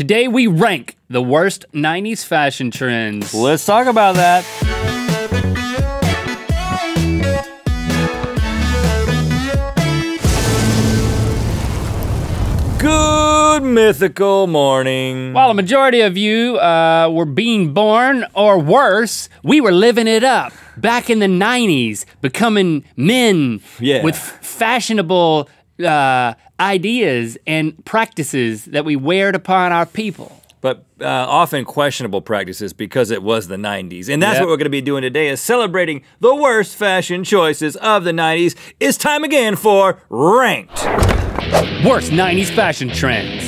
Today we rank the worst 90s fashion trends. Let's talk about that. Good mythical morning. While a majority of you were being born, or worse, we were living it up. Back in the 90s, becoming men with fashionable ideas and practices that we wear upon our people. But often questionable practices because it was the 90s. And that's what we're gonna be doing today, is celebrating the worst fashion choices of the 90s. It's time again for Ranked. Worst 90s fashion trends.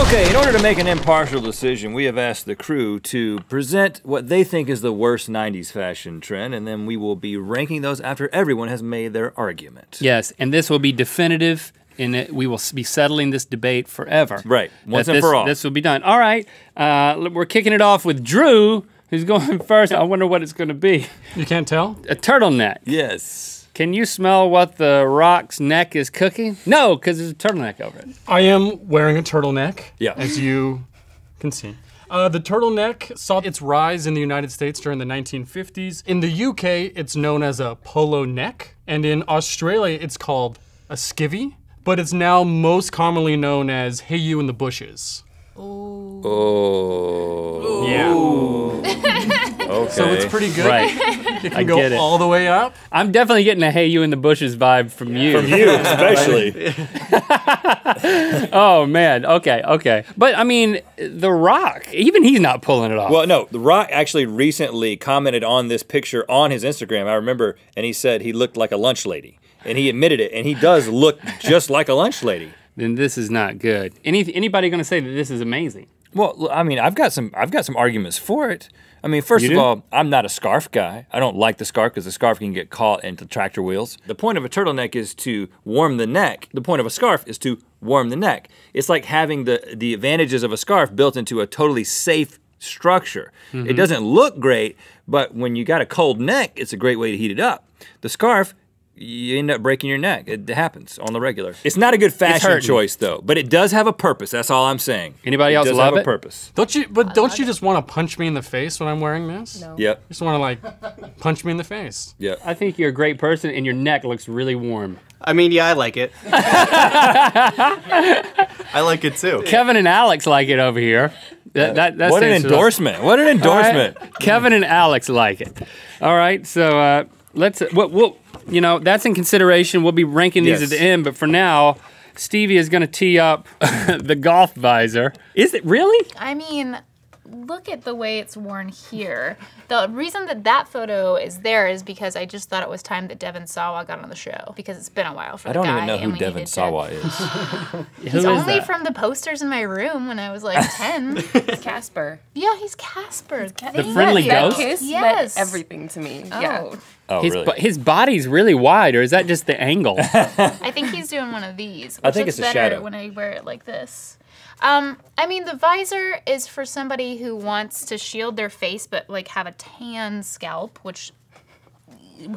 Okay, in order to make an impartial decision, we have asked the crew to present what they think is the worst 90s fashion trend, and then we will be ranking those after everyone has made their argument. Yes, and this will be definitive, and we will be settling this debate forever. Right, once and for all. This will be done. All right, we're kicking it off with Drew, who's going first. I wonder what it's gonna be. You can't tell? A turtleneck. Yes. Can you smell what the Rock's neck is cooking? No, because there's a turtleneck over it. I am wearing a turtleneck, Yeah. as you can see. The turtleneck saw its rise in the United States during the 1950s. In the UK, it's known as a polo neck, and in Australia, it's called a skivvy, but it's now most commonly known as Hey You in the Bushes. Oh. Yeah. Okay. So it's pretty good. Right. It can go all the way up. I'm definitely getting a Hey You in the Bushes vibe from you. From you, especially. Oh man, okay. But I mean, The Rock, even he's not pulling it off. Well, no, The Rock actually recently commented on this picture on his Instagram, I remember, and he said he looked like a lunch lady. And he admitted it, and he does look just like a lunch lady. Then this is not good. Anybody gonna say that this is amazing? Well, I mean, I've got some arguments for it. I mean, first of all, I'm not a scarf guy. I don't like the scarf because the scarf can get caught into tractor wheels. The point of a turtleneck is to warm the neck. The point of a scarf is to warm the neck. It's like having the advantages of a scarf built into a totally safe structure. It doesn't look great, but when you got a cold neck, it's a great way to heat it up. The scarf, you end up breaking your neck. It happens on the regular. It's not a good fashion choice though, but it does have a purpose. That's all I'm saying. Anybody else does love have it? a purpose. Don't you just want to punch me in the face when I'm wearing this? No. Yep. You just want to like punch me in the face. Yep. I think you're a great person and your neck looks really warm. I mean, yeah, I like it. I like it too. Kevin and Alex like it over here. That What an endorsement. What an endorsement. Right. Kevin and Alex like it. All right, so let's, we'll, you know, that's in consideration. We'll be ranking these at the end, but for now, Stevie is gonna tee up the golf visor. Is it really? I mean, look at the way it's worn here. The reason that photo is there is because I just thought it was time that Devon Sawa got on the show, because it's been a while for the guy. I don't even know and who we Devon needed Sawa is. He's only from the posters in my room when I was like 10. It's Casper. Yeah, he's Casper. The friendly ghost? Kiss Yes. meant everything to me. Oh. Yeah. Oh, really? His body's really wide, or is that just the angle? I think he's doing one of these. Which I think looks it's a better shadow. when I wear it like this. I mean, the visor is for somebody who wants to shield their face but like have a tan scalp, which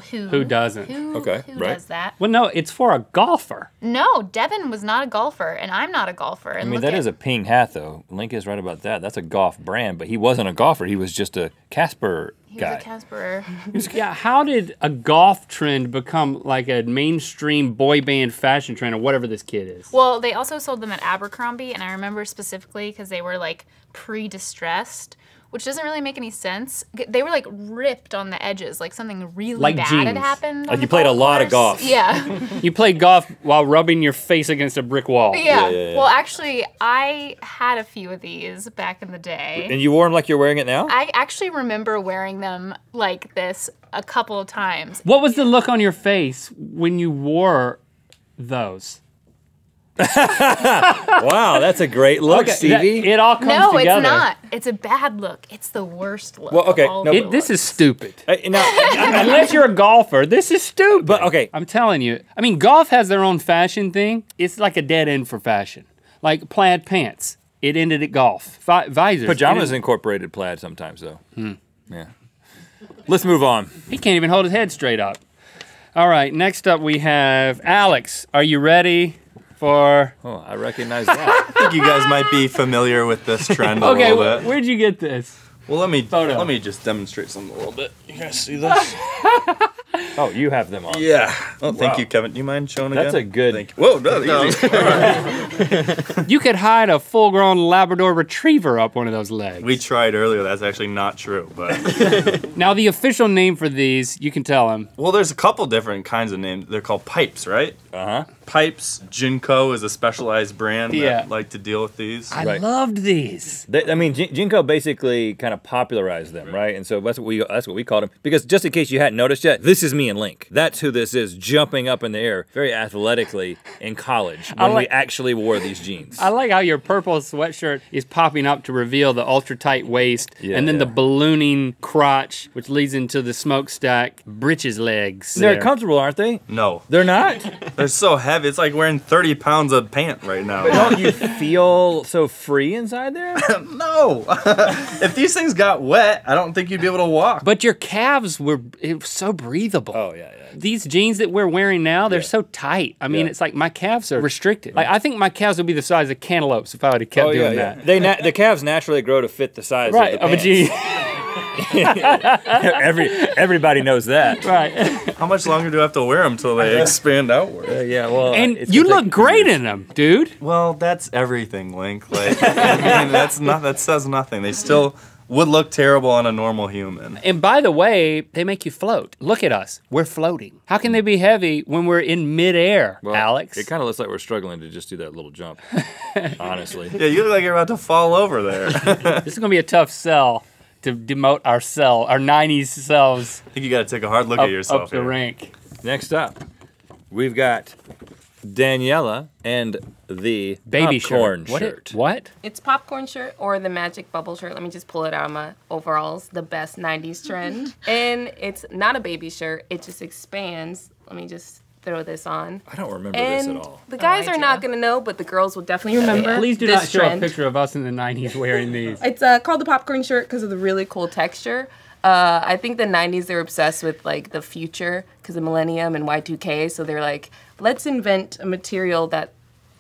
Who doesn't? Who right. does that? Well, no, it's for a golfer. No, Devin was not a golfer, and I'm not a golfer. And I mean, that is a ping hat, though. Link is right about that. That's a golf brand, but he wasn't a golfer. He was just a Casper guy. He was a Casper. Yeah, how did a golf trend become like a mainstream boy band fashion trend or whatever this kid is? Well, they also sold them at Abercrombie, and I remember specifically because they were like pre-distressed, which doesn't really make any sense. They were like ripped on the edges, like something really Like bad jeans. had happened. Like you played a lot of golf. Yeah. You played golf while rubbing your face against a brick wall. Yeah. Yeah. Well, actually, I had a few of these back in the day. And you wore them like you're wearing it now? I actually remember wearing them like this a couple of times. What was the look on your face when you wore those? Wow, that's a great look, Stevie. It all comes No, together. it's not. It's a bad look. It's the worst look. Well, okay, of all no, the This is looks. stupid. Now, Unless you're a golfer, this is stupid. But, okay. I'm telling you. I mean, golf has their own fashion thing. It's like a dead end for fashion. Like plaid pants. It ended at golf. Visors. pajamas incorporated plaid sometimes, though. Yeah. Let's move on. He can't even hold his head straight up. All right, next up we have Alex. Are you ready for... Oh, I recognize that. I think you guys might be familiar with this trend a Okay, little bit. where'd you get this? Well, let me just demonstrate something a little bit. You guys see this? Oh, you have them on. Yeah. Oh, thank you, Kevin. Do you mind showing again? That's a good... Thank you. Whoa, no, easy. All right. You could hide a full-grown Labrador Retriever up one of those legs. We tried earlier. That's actually not true, but... Now, the official name for these, you can tell him. Well, there's a couple different kinds of names. They're called pipes, right? Uh-huh. Pipes. Jinko is a specialized brand Yeah. that like to deal with these. I Right. loved these. I mean, Jinko basically kind of popularized them, right? And so that's what we called them. Because just in case you hadn't noticed yet, this is me and Link. That's who this is, jumping up in the air very athletically in college when we actually wore these jeans. I like how your purple sweatshirt is popping up to reveal the ultra-tight waist and then the ballooning crotch, which leads into the smokestack breeches legs. They're comfortable, aren't they? No. They're not? They're so heavy. It's like wearing 30 pounds of pant right now. Don't you feel so free inside there? No. If these things got wet, I don't think you'd be able to walk. But your calves it was so breathable. Oh, yeah. These jeans that we're wearing now, they're so tight. I mean, it's like my calves are restricted. Like, I think my calves would be the size of cantaloupes if I would have kept doing that. The calves naturally grow to fit the size Right, of of the a jean. Everybody knows that. Right. How much longer do I have to wear them till they expand outward? Yeah, well. And it's you gonna look take great years. in them, dude. Well, that's everything, Link. Like, I mean, that says nothing. They still would look terrible on a normal human. And by the way, they make you float. Look at us. We're floating. How can they be heavy when we're in midair, Well, Alex? It kind of looks like we're struggling to just do that little jump, honestly. Yeah, you look like you're about to fall over there. This is going to be a tough sell to demote our 90s selves I think you got to take a hard look up, at yourself up the here. rank. Next up, we've got Daniela and the Baby popcorn shirt. shirt. What? It's popcorn shirt or the magic bubble shirt. Let me just pull it out of my overalls. The best 90s trend. And it's not a baby shirt. It just expands. Let me just throw this on. I don't remember this And at all. the guys I are do. not going to know, but the girls will definitely remember Please do this not show trend. a picture of us in the 90s wearing these. It's called the popcorn shirt because of the really cool texture. I think the 90s, they're obsessed with like the future because of Millennium and Y2K. So they're like, let's invent a material that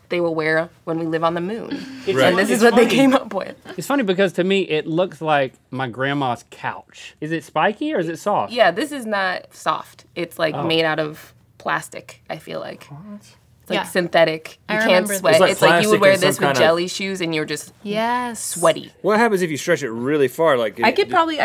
they will wear when we live on the moon. And this is what they came up with. It's funny because to me, it looks like my grandma's couch. Is it spiky or is it soft? Yeah, this is not soft. It's like made out of plastic, I feel like. It's like Yeah. synthetic. You I can't remember sweat. It's like It's like you would plastic wear and some this with kind of- jelly shoes and you're just Yes. sweaty. What happens if you stretch it really far? Like I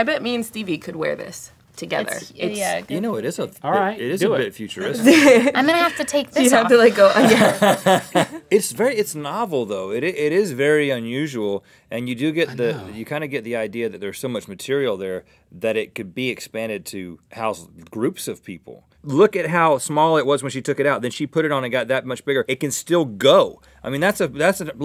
bet me and Stevie could wear this together. Yeah. You know, it is a All right, it is do a it. bit futuristic. I'm gonna have to take You this have off. to like go, yeah. It's novel though. It is very unusual, and you do get you kind of get the idea that there's so much material there that it could be expanded to house groups of people. Look at how small it was when she took it out. Then she put it on and got that much bigger. It can still go. I mean, that's an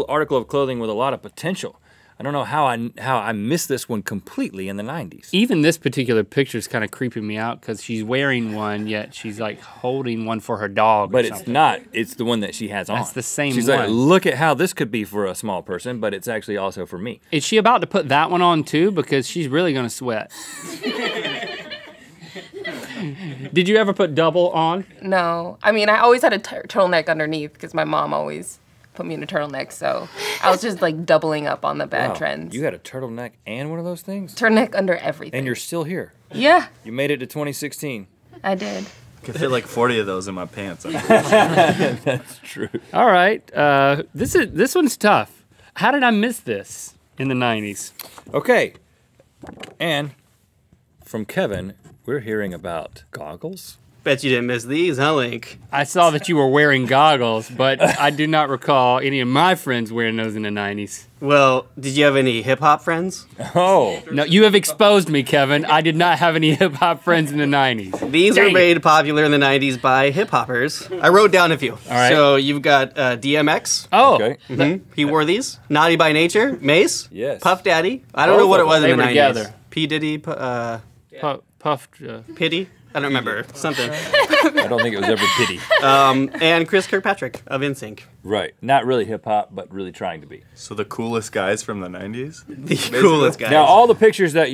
article of clothing with a lot of potential. I don't know how I missed this one completely in the 90s. Even this particular picture is kind of creeping me out because she's wearing one, yet she's like holding one for her dog. But or it's something. not. It's the one that she has on. That's the same She's like, one. look at how this could be for a small person, but it's actually also for me. Is she about to put that one on too? Because she's really gonna sweat. Did you ever put double on? No. I mean, I always had a turtleneck underneath because my mom always put me in a turtleneck. So I was just like doubling up on the bad Wow, trends. You had a turtleneck and one of those things? Turtleneck under everything. And you're still here. Yeah, You made it to 2016. I did. Could fit like 40 of those in my pants. That's true. All right, this one's tough. How did I miss this in the 90s? Okay. And from Kevin, we're hearing about goggles. Bet you didn't miss these, huh, Link? I saw that you were wearing goggles, but I do not recall any of my friends wearing those in the 90s. Well, did you have any hip-hop friends? Oh. No, you have exposed me, Kevin. I did not have any hip-hop friends in the 90s. These Dang were it. made popular in the 90s by hip-hoppers. I wrote down a few. All right. So you've got DMX. Oh, Okay. He wore these. Naughty by Nature. Mace. Yes. Puff Daddy. I don't Both know what of it was them. in the They were 90s. together. P. Diddy. Puff, Pity. I don't remember. Something. I don't think it was ever pity. And Chris Kirkpatrick of NSYNC. Right. Not really hip hop, but really trying to be. So the coolest guys from the 90s? The coolest guys. Now, all the pictures that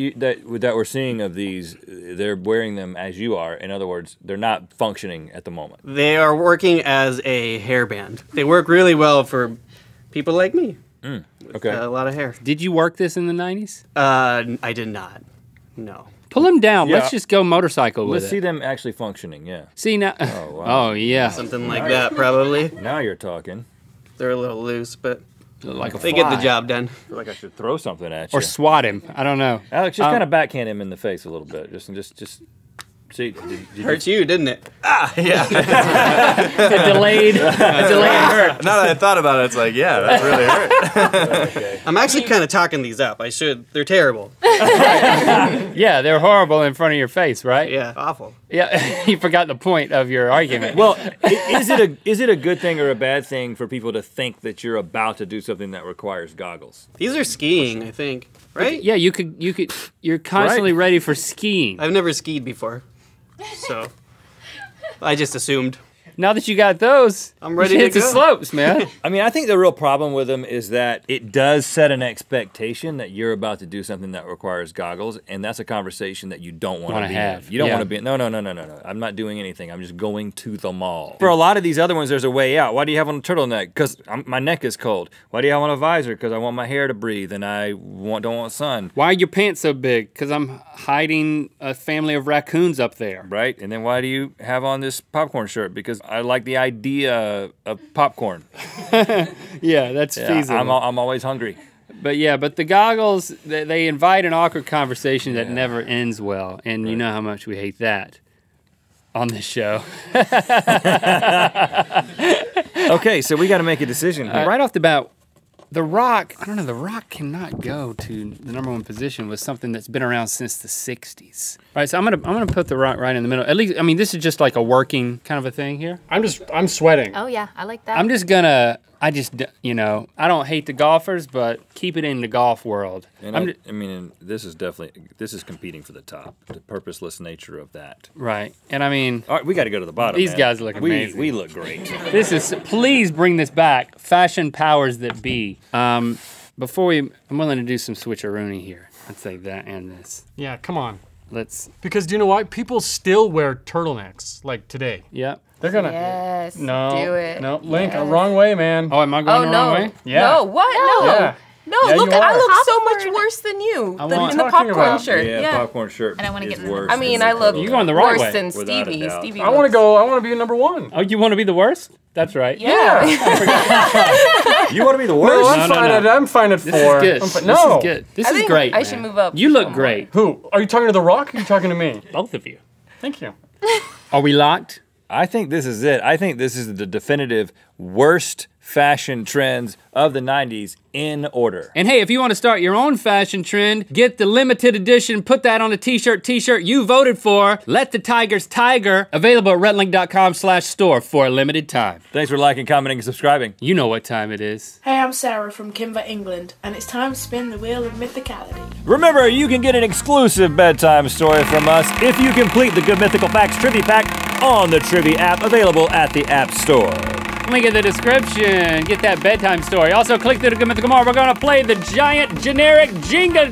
we're seeing of these, they're wearing them as you are. In other words, they're not functioning at the moment. They are working as a hair band. They work really well for people like me. Okay. A lot of hair. Did you work this in the 90s? I did not. No. Pull them down. Yeah. Let's just go motorcycle with Let's see them actually functioning, yeah. See now. Oh, wow. Oh, yeah. Something like that, probably. Now you're talking. They're a little loose, but Like a they get the fly. job done. I feel like I should throw something at you. Or swat him. I don't know. Alex, just kind of backhand him in the face a little bit. Just see. Did Hurt you, didn't it? Yeah. A delayed hurt. Now that I thought about it, it's like, yeah, that really hurt. I'm actually kind of talking these up. I should. They're terrible. Yeah, they're horrible in front of your face, right? Yeah, awful. Yeah, you forgot the point of your argument. Well, is it a good thing or a bad thing for people to think that you're about to do something that requires goggles? These are skiing, I think. Right? Yeah, you're constantly ready for skiing. I've never skied before. So I just assumed. Now that you got those, I'm ready you to hit the go. slopes, man. I mean, I think the real problem with them is that it does set an expectation that you're about to do something that requires goggles, and that's a conversation that you don't want to be have. in. You don't Yeah. want to be in. No. I'm not doing anything. I'm just going to the mall. For a lot of these other ones, there's a way out. Why do you have on a turtleneck? Because my neck is cold. Why do you have on a visor? Because I want my hair to breathe, and I don't want sun. Why are your pants so big? Because I'm hiding a family of raccoons up there. Right? And then why do you have on this popcorn shirt? Because I like the idea of popcorn. Yeah, that's feasible. I'm always hungry. But the goggles, they invite an awkward conversation that never ends well. And you know how much we hate that on this show. Okay, so we got to make a decision here. Right off the bat, The Rock, I don't know, The Rock cannot go to the #1 position with something that's been around since the 60s. All right, so I'm gonna put The Rock right in the middle. At least, I mean, this is just like a working kind of a thing here. I'm sweating. Oh yeah, I like that. I'm just gonna, I don't hate the golfers, but keep it in the golf world. And I mean, this is competing for the top. The purposeless nature of that. Right, and I mean, All right, we got to go to the bottom. These man. guys look amazing. We look great. please bring this back. Fashion powers that be. I'm willing to do some switcheroony here. I'd say that and this. Yeah, come on. Because do you know why? People still wear turtlenecks, like today. Yeah. They're gonna. Yes. No. Do it. No, Link, Yes. wrong way, man. Oh, am I going the wrong way? Yeah. No, what? No. Yeah. No, Yeah, look, you I are. look so much Popcorn. worse than you. I In want- the Talking popcorn about- shirt. Yeah, popcorn shirt. I don't wanna get is in the- worse I mean, than I look the You're going the right worse way. than Without a Stevie. doubt. Stevie I want to be number one. Oh, you want to be the worst? That's right. Yeah. You want to be the No, worst? I'm fine at 4. This is good. I'm fi- This no. is good. This I is think great. I should man. move up. You look great. Who? Are you talking to The Rock or are you talking to me? Both of you. Thank you. Are we locked? I think this is it. I think this is the definitive worst fashion trends of the 90s in order. And hey, if you want to start your own fashion trend, get the limited edition, put that on a t-shirt you voted for. Let the Tigers Tiger, available at rhettLink.com/store for a limited time. Thanks for liking, commenting, and subscribing. You know what time it is. Hey, I'm Sarah from Kimber, England, and it's time to spin the wheel of mythicality. Remember, you can get an exclusive bedtime story from us if you complete the Good Mythical Facts Trivia Pack on the Trivia app, available at the App Store. Link in the description. Get that bedtime story. Also, click through the Good Mythical Morning. We're gonna play the giant generic Jenga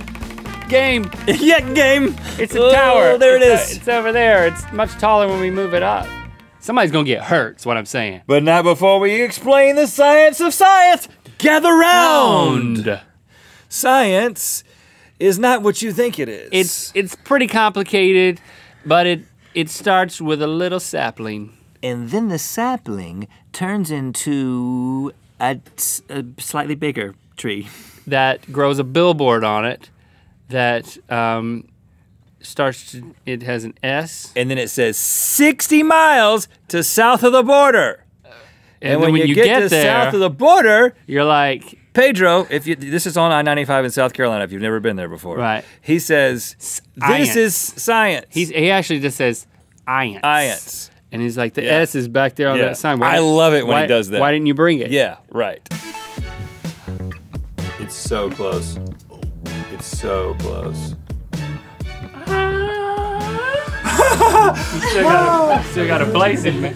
game. Yeah, game. It's a tower. There it is. It's over there. It's much taller when we move it up. Somebody's gonna get hurt, is what I'm saying. But not before we explain the science of science. Gather round. Science is not what you think it is. It's pretty complicated, but it starts with a little sapling. And then the sapling turns into a slightly bigger tree. That grows a billboard on it that it has an S. And then it says 60 miles to south of the border. And when you get to there, south of the border, you're like, Pedro, this is on I-95 in South Carolina, if you've never been there before. Right. He says, this is science. He actually just says, ions. Ions. And he's like, the S is back there on that sign. I love it when he does that. Why didn't you bring it? Yeah, right. It's so close. It's so close. still got a place in me.